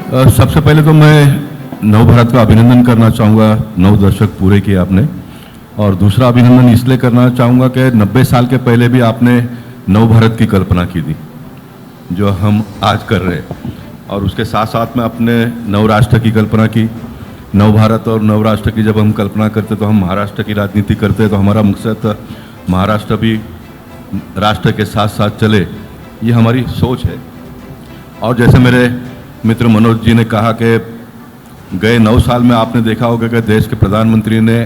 सबसे पहले तो मैं नव भारत का अभिनंदन करना चाहूँगा। 9 दशक पूरे किए आपने। और दूसरा अभिनंदन इसलिए करना चाहूँगा कि 90 साल के पहले भी आपने नव भारत की कल्पना की थी जो हम आज कर रहे हैं, और उसके साथ साथ में अपने नव राष्ट्र की कल्पना की। नव भारत और नव राष्ट्र की जब हम कल्पना करते तो हम महाराष्ट्र की राजनीति करते, तो हमारा मकसद महाराष्ट्र भी राष्ट्र के साथ साथ चले, ये हमारी सोच है। और जैसे मेरे मित्र मनोज जी ने कहा कि गए 9 साल में आपने देखा होगा कि देश के प्रधानमंत्री ने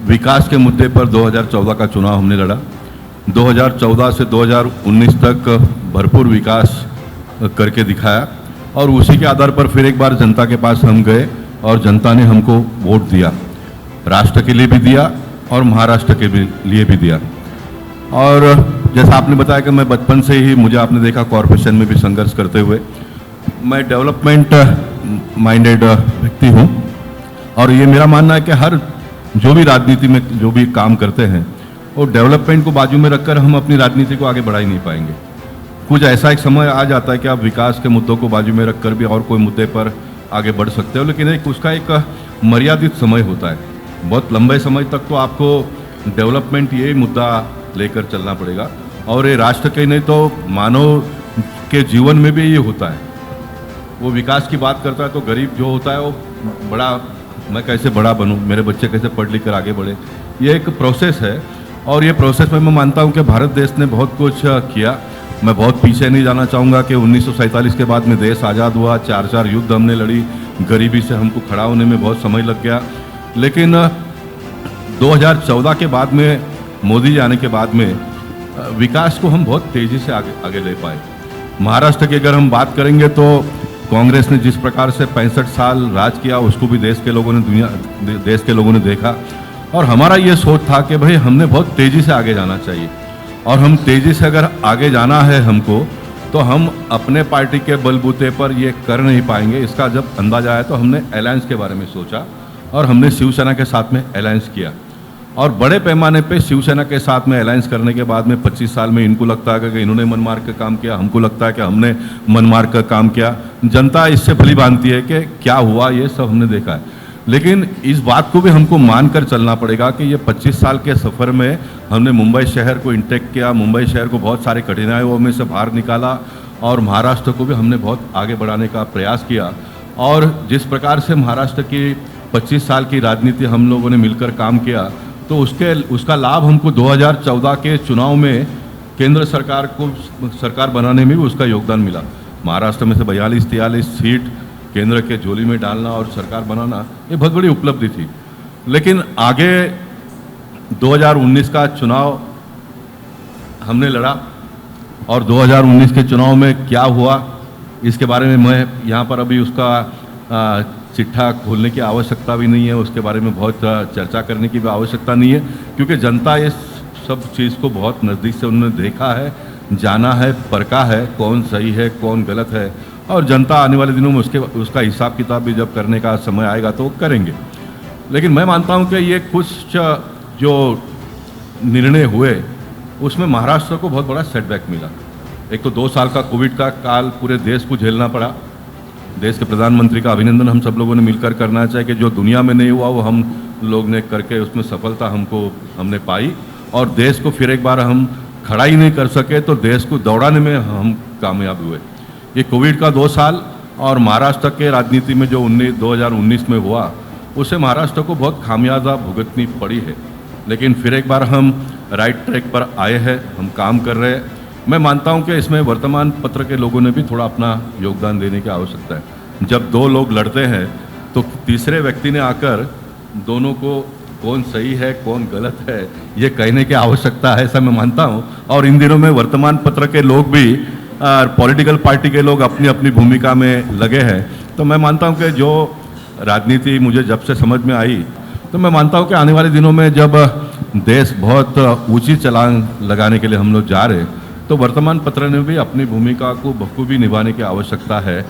विकास के मुद्दे पर 2014 का चुनाव हमने लड़ा। 2014 से 2019 तक भरपूर विकास करके दिखाया, और उसी के आधार पर फिर एक बार जनता के पास हम गए और जनता ने हमको वोट दिया, राष्ट्र के लिए भी दिया और महाराष्ट्र के लिए भी दिया। और जैसा आपने बताया कि मैं बचपन से ही, मुझे आपने देखा कॉरपोरेशन में भी संघर्ष करते हुए, मैं डेवलपमेंट माइंडेड व्यक्ति हूँ। और ये मेरा मानना है कि हर जो भी राजनीति में जो भी काम करते हैं वो डेवलपमेंट को बाजू में रखकर हम अपनी राजनीति को आगे बढ़ा ही नहीं पाएंगे। कुछ ऐसा एक समय आ जाता है कि आप विकास के मुद्दों को बाजू में रखकर भी और कोई मुद्दे पर आगे बढ़ सकते हो, लेकिन उसका एक मर्यादित समय होता है। बहुत लंबे समय तक तो आपको डेवलपमेंट ये मुद्दा लेकर चलना पड़ेगा, और ये राष्ट्र के नहीं तो मानव के जीवन में भी ये होता है। वो विकास की बात करता है तो गरीब जो होता है वो बड़ा, मैं कैसे बड़ा बनूं, मेरे बच्चे कैसे पढ़ लिख कर आगे बढ़े, ये एक प्रोसेस है। और ये प्रोसेस में मैं मानता हूं कि भारत देश ने बहुत कुछ किया। मैं बहुत पीछे नहीं जाना चाहूँगा कि 1947 के बाद में देश आज़ाद हुआ, 4 युद्ध हमने लड़ी, गरीबी से हमको खड़ा होने में बहुत समय लग गया। लेकिन 2014 के बाद में, मोदी जी आने के बाद में, विकास को हम बहुत तेज़ी से आगे ले पाए। महाराष्ट्र की अगर हम बात करेंगे तो कांग्रेस ने जिस प्रकार से 65 साल राज किया उसको भी देश के लोगों ने देखा, और हमारा ये सोच था कि भाई हमने बहुत तेज़ी से आगे जाना चाहिए, और हम तेज़ी से अगर आगे जाना है हमको, तो हम अपने पार्टी के बलबूते पर ये कर नहीं पाएंगे। इसका जब अंदाजा आया तो हमने अलायंस के बारे में सोचा, और हमने शिवसेना के साथ में अलायंस किया। और बड़े पैमाने पे शिवसेना के साथ में अलायंस करने के बाद में 25 साल में इनको लगता है कि इन्होंने मनमार्ग का काम किया, हमको लगता है कि हमने मनमार्ग का काम किया। जनता इससे भली भांति है कि क्या हुआ, ये सब हमने देखा है। लेकिन इस बात को भी हमको मानकर चलना पड़ेगा कि ये 25 साल के सफ़र में हमने मुंबई शहर को इंटेक्ट किया, मुंबई शहर को बहुत सारी कठिनाइयों में से बाहर निकाला, और महाराष्ट्र को भी हमने बहुत आगे बढ़ाने का प्रयास किया। और जिस प्रकार से महाराष्ट्र की 25 साल की राजनीति हम लोगों ने मिलकर काम किया, तो उसका लाभ हमको 2014 के चुनाव में केंद्र सरकार को सरकार बनाने में भी उसका योगदान मिला। महाराष्ट्र में से 42-43 सीट केंद्र के झोली में डालना और सरकार बनाना, ये बहुत बड़ी उपलब्धि थी। लेकिन आगे 2019 का चुनाव हमने लड़ा, और 2019 के चुनाव में क्या हुआ इसके बारे में मैं यहाँ पर अभी उसका चिट्ठा खोलने की आवश्यकता भी नहीं है, उसके बारे में बहुत चर्चा करने की भी आवश्यकता नहीं है, क्योंकि जनता इस सब चीज़ को बहुत नज़दीक से उन्होंने देखा है, जाना है, परखा है, कौन सही है कौन गलत है। और जनता आने वाले दिनों में उसका हिसाब किताब भी जब करने का समय आएगा तो वो करेंगे। लेकिन मैं मानता हूँ कि ये कुछ जो निर्णय हुए उसमें महाराष्ट्र को बहुत बड़ा सेटबैक मिला। एक तो 2 साल का कोविड का काल पूरे देश को झेलना पड़ा। देश के प्रधानमंत्री का अभिनंदन हम सब लोगों ने मिलकर करना चाहिए कि जो दुनिया में नहीं हुआ वो हम लोग ने करके उसमें सफलता हमने पाई, और देश को फिर एक बार हम खड़ा ही नहीं कर सके तो देश को दौड़ाने में हम कामयाब हुए। ये कोविड का 2 साल और महाराष्ट्र के राजनीति में जो 2019 में हुआ, उससे महाराष्ट्र को बहुत खामियाजा भुगतनी पड़ी है। लेकिन फिर एक बार हम राइट ट्रैक पर आए हैं, हम काम कर रहे हैं। मैं मानता हूं कि इसमें वर्तमान पत्र के लोगों ने भी थोड़ा अपना योगदान देने की आवश्यकता है। जब 2 लोग लड़ते हैं तो तीसरे व्यक्ति ने आकर दोनों को कौन सही है कौन गलत है ये कहने की आवश्यकता है, ऐसा मैं मानता हूं। और इन दिनों में वर्तमान पत्र के लोग भी, पॉलिटिकल पार्टी के लोग अपनी अपनी भूमिका में लगे हैं। तो मैं मानता हूं कि जो राजनीति मुझे जब से समझ में आई, तो मैं मानता हूं कि आने वाले दिनों में जब देश बहुत ऊंची छलांग लगाने के लिए हम लोग जा रहे हैं, तो वर्तमान पत्र ने भी अपनी भूमिका को बखूबी निभाने की आवश्यकता है।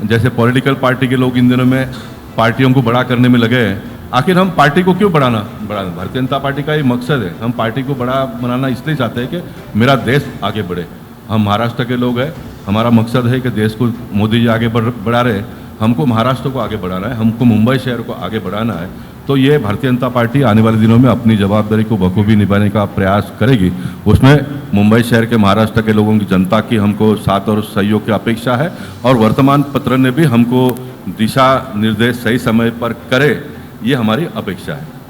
जैसे पॉलिटिकल पार्टी के लोग इन दिनों में पार्टियों को बड़ा करने में लगे हैं। आखिर हम पार्टी को क्यों बढ़ाना? भारतीय जनता पार्टी का ये मकसद है, हम पार्टी को बड़ा बनाना इसलिए चाहते हैं कि मेरा देश आगे बढ़े। हम महाराष्ट्र के लोग हैं, हमारा मकसद है कि देश को मोदी जी आगे बढ़ा रहे हैं। हमको महाराष्ट्र को आगे बढ़ाना है, हमको मुंबई शहर को आगे बढ़ाना है, तो ये भारतीय जनता पार्टी आने वाले दिनों में अपनी जवाबदारी को बखूबी निभाने का प्रयास करेगी। उसमें मुंबई शहर के, महाराष्ट्र के लोगों की, जनता की हमको साथ और सहयोग की अपेक्षा है, और वर्तमान पत्र ने भी हमको दिशा निर्देश सही समय पर करे, ये हमारी अपेक्षा है।